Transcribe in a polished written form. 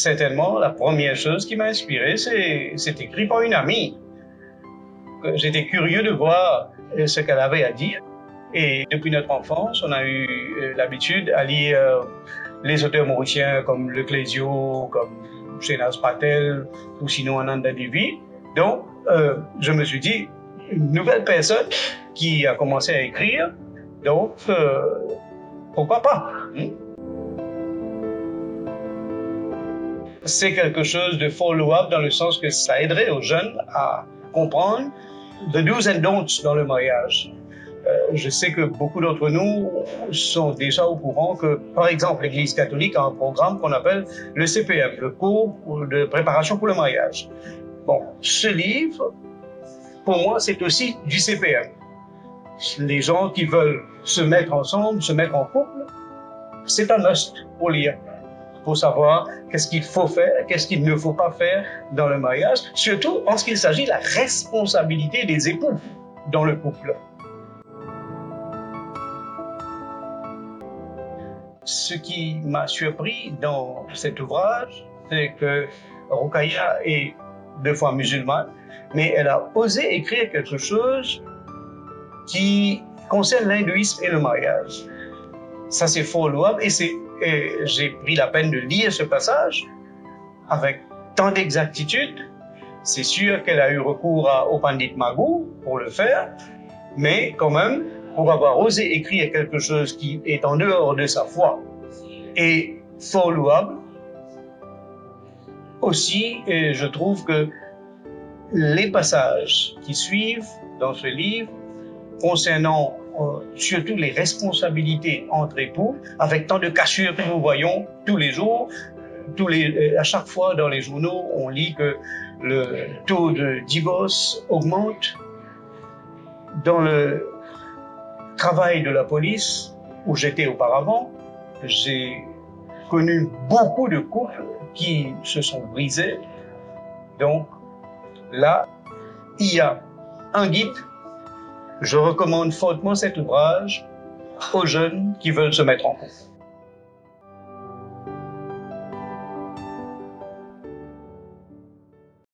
certainement, la première chose qui m'a inspiré, c'est écrit par une amie. J'étais curieux de voir ce qu'elle avait à dire. Et depuis notre enfance, on a eu l'habitude à lire les auteurs mauriciens comme Le Clésio, comme Shehnaaz Patel, ou sinon Ananda Devi. Donc, je me suis dit, une nouvelle personne qui a commencé à écrire, donc pourquoi pas, hein? C'est quelque chose de fort louable dans le sens que ça aiderait aux jeunes à comprendre the do's and don'ts dans le mariage. Je sais que beaucoup d'entre nous sont déjà au courant que, par exemple, l'Église catholique a un programme qu'on appelle le CPM, le cours de préparation pour le mariage. Bon, ce livre, pour moi, c'est aussi du CPM. Les gens qui veulent se mettre ensemble, se mettre en couple, c'est un must pour lire, pour savoir qu'est-ce qu'il faut faire, qu'est-ce qu'il ne faut pas faire dans le mariage, surtout en ce qu'il s'agit de la responsabilité des époux dans le couple. Ce qui m'a surpris dans cet ouvrage, c'est que Rokhaya est 2 fois musulmane, mais elle a osé écrire quelque chose qui concerne l'hindouisme et le mariage. Ça, c'est fort louable et j'ai pris la peine de lire ce passage avec tant d'exactitude. C'est sûr qu'elle a eu recours au Pandit Magou pour le faire, mais quand même, pour avoir osé écrire quelque chose qui est en dehors de sa foi et fort louable, aussi, je trouve que les passages qui suivent dans ce livre concernant surtout les responsabilités entre époux, avec tant de cassures que nous voyons tous les jours, à chaque fois dans les journaux, on lit que le taux de divorce augmente. Dans le travail de la police, où j'étais auparavant, j'ai connu beaucoup de couples qui se sont brisés. Donc là, il y a un guide. Je recommande fortement cet ouvrage aux jeunes qui veulent se mettre en couple.